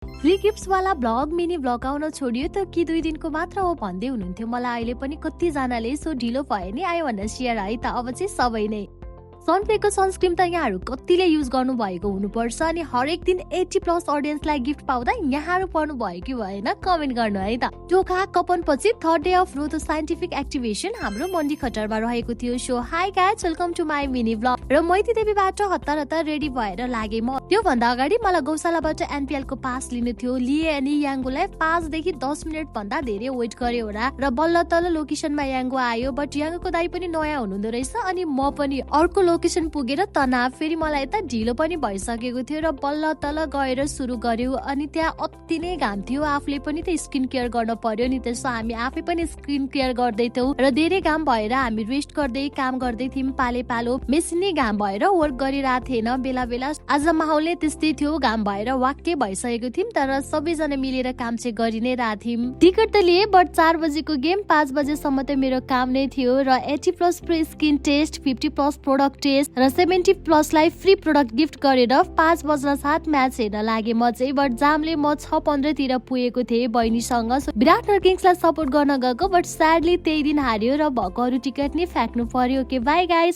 Free gifts वाला blog mini blog आउन छोडियो त कि 2 दिनको मात्र हो भन्दै हुनुहुन्थ्यो। मलाई अहिले पनि कतिजनाले सो ढिलो भयो नि आई भनेर सेयर है त अब चाहिँ सबै नै सनप्लेको सनस्क्रिन त यहाँहरू कतिले युज गर्नु भएको हुनुपर्छ अनि हरेक दिन 80+ अडियन्सलाई गिफ्ट पाउँदा यहाँहरू पर्नु भयो कि भएन कमेन्ट गर्नु है त। टोका कपन पछि थर्ड डे अफ रोद साइन्टिफिक एक्टिभेसन हाम्रो मन्डी खटरमा रहेको थियो। So hi guys, welcome to my mini blog. र मैती देवीबाट हतार हतार रेडी भएर लागे म। त्यो भन्दा अगाडि मलाई गौशालाबाट एनपीएल को पास लिनु थियो। लिए अनि याङ्गोलाई 5 देखि 10 मिनट भन्दा धेरै वेट गरे होला र बल्ल तल लोकेसनमा याङ्गो आयो। बट याङ्गोको दाइ पनि नयाँ हुनुहुँदो रहेछ अनि म पनि अर्को लोकेसन पुगेर तनाव फेरि मलाई यता ढिलो पनि भइसकेको थियो र बल्ल तल गएर सुरु गर्यो। अनि त्यहाँ अति नै घाम थियो, आफूले पनि त स्किन केयर गर्न पर्यो नि, त्यसो हामी आफै पनि स्किन केयर गर्दै थियौँ र धेरै घाम भएर हामी रेस्ट गर्दै काम गर्दै थियौँ। पाले पालो मेसिनै घाम भएर वर्क गरिरहेको थिएन बेला बेला। आज माहौल नै त्यस्तै थियो, घाम भएर वाक्कै भइसकेको थियौँ तर सबैजना मिलेर काम चाहिँ गरि नै रहेको थियौँ। टिकट त लिए बट 4 बजेको गेम 5 बजेसम्म त मेरो काम नै थियो र 80+ free skin test, 50+ product test र 70+ लाई फ्री प्रोडक्ट गिफ्ट गरेर 5 बज्न साथ म्याच हेर्न लागे म चाहिँ। बट जामले म 6:15 तिर पुगेको थिएँ बहिनीसँग। विराट किङ्सलाई सपोर्ट गर्न गएको बट स्याडली त्यही दिन हार्यो र भएको अरू टिकट नै फ्याँक्नु पर्यो। Okay by guys.